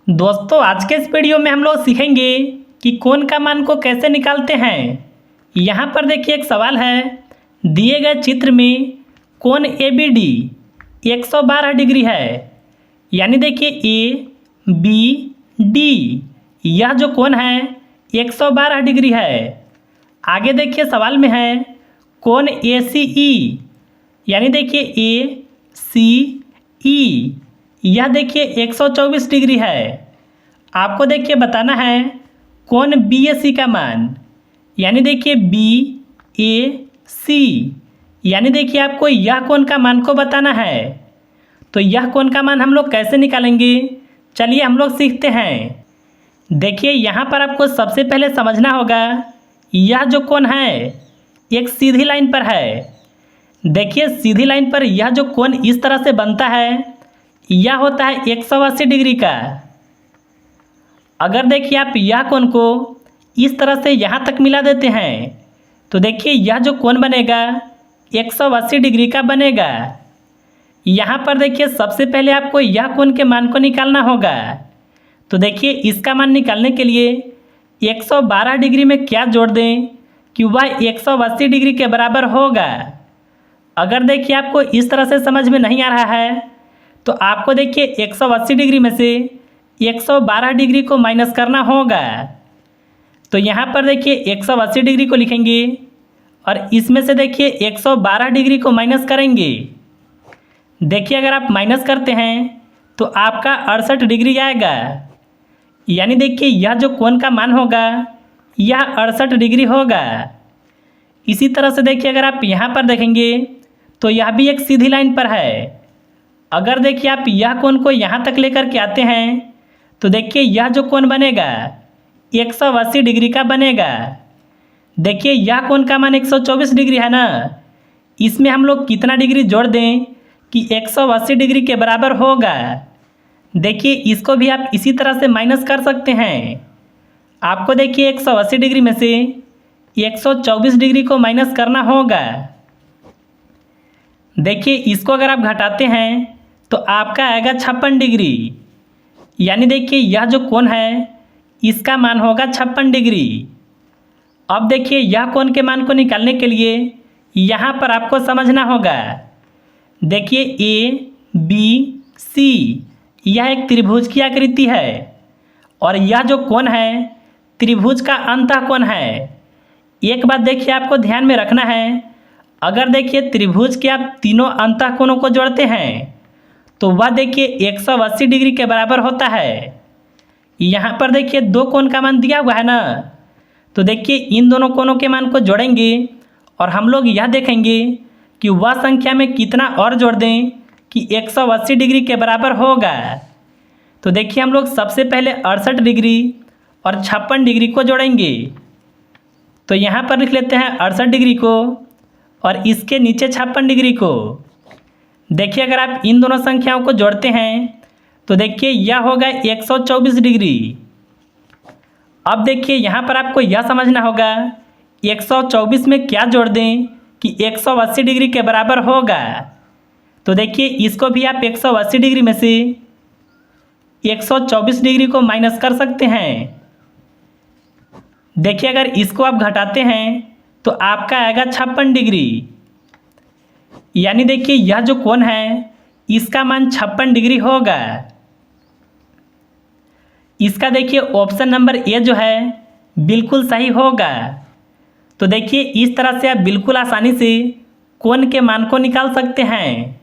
दोस्तों आज के इस वीडियो में हम लोग सीखेंगे कि कोण का मान को कैसे निकालते हैं। यहाँ पर देखिए एक सवाल है, दिए गए चित्र में कोण ए बी डी 112 डिग्री है। यानी देखिए ए बी डी यह जो कोण है 112 डिग्री है। आगे देखिए सवाल में है कोण ए सी ई, यानी देखिए ए सी ई यह देखिए 124 डिग्री है। आपको देखिए बताना है कोण बी ए सी का मान, यानी देखिए बी ए सी यानी देखिए आपको यह कोण का मान को बताना है। तो यह कोण का मान हम लोग कैसे निकालेंगे, चलिए हम लोग सीखते हैं। देखिए यहाँ पर आपको सबसे पहले समझना होगा यह जो कोण है एक सीधी लाइन पर है। देखिए सीधी लाइन पर यह जो कोण इस तरह से बनता है यह होता है 180 डिग्री का। अगर देखिए आप यह कोण को इस तरह से यहाँ तक मिला देते हैं तो देखिए यह जो कोण बनेगा 180 डिग्री का बनेगा। यहाँ पर देखिए सबसे पहले आपको यह कोण के मान को निकालना होगा। तो देखिए इसका मान निकालने के लिए 112 डिग्री में क्या जोड़ दें कि वह 180 डिग्री के बराबर होगा। अगर देखिए आपको इस तरह से समझ में नहीं आ रहा है तो आपको देखिए 180 डिग्री में से 112 डिग्री को माइनस करना होगा। तो यहाँ पर देखिए 180 डिग्री को लिखेंगे और इसमें से देखिए 112 डिग्री को माइनस करेंगे। देखिए अगर आप माइनस करते हैं तो आपका 68 डिग्री आएगा। यानी देखिए यह जो कोण का मान होगा यह 68 डिग्री होगा। इसी तरह से देखिए अगर आप यहाँ पर देखेंगे तो यह भी एक सीधी लाइन पर है। अगर देखिए आप यह कोण को यहाँ तक लेकर के आते हैं तो देखिए यह जो कोण बनेगा 180 डिग्री का बनेगा। देखिए यह कोण का मान 124 डिग्री है ना, इसमें हम लोग कितना डिग्री जोड़ दें कि 180 डिग्री के बराबर होगा। देखिए इसको भी आप इसी तरह से माइनस कर सकते हैं। आपको देखिए 180 डिग्री में से 124 डिग्री को माइनस करना होगा। देखिए इसको अगर आप घटाते हैं तो आपका आएगा 56 डिग्री। यानी देखिए यह जो कोण है इसका मान होगा 56 डिग्री। अब देखिए यह कोण के मान को निकालने के लिए यहाँ पर आपको समझना होगा। देखिए ए बी सी यह एक त्रिभुज की आकृति है और यह जो कोण है त्रिभुज का अंतः कोण है। एक बात देखिए आपको ध्यान में रखना है, अगर देखिए त्रिभुज के आप तीनों अंतः कोणों को जोड़ते हैं तो वह देखिए 180 डिग्री के बराबर होता है। यहाँ पर देखिए दो कोण का मान दिया हुआ है ना, तो देखिए इन दोनों कोणों के मान को जोड़ेंगे और हम लोग यह देखेंगे कि वह संख्या में कितना और जोड़ दें कि 180 डिग्री के बराबर होगा। तो देखिए हम लोग सबसे पहले 68 डिग्री और 56 डिग्री को जोड़ेंगे। तो यहाँ पर लिख लेते हैं 68 डिग्री को और इसके नीचे 56 डिग्री को। देखिए अगर आप इन दोनों संख्याओं को जोड़ते हैं तो देखिए यह होगा 124 डिग्री। अब देखिए यहाँ पर आपको यह समझना होगा 124 में क्या जोड़ दें कि 180 डिग्री के बराबर होगा। तो देखिए इसको भी आप 180 डिग्री में से 124 डिग्री को माइनस कर सकते हैं। देखिए अगर इसको आप घटाते हैं तो आपका आएगा 56 डिग्री। यानी देखिए यह जो कोण है इसका मान 56 डिग्री होगा। इसका देखिए ऑप्शन नंबर ए जो है बिल्कुल सही होगा। तो देखिए इस तरह से आप बिल्कुल आसानी से कोण के मान को निकाल सकते हैं।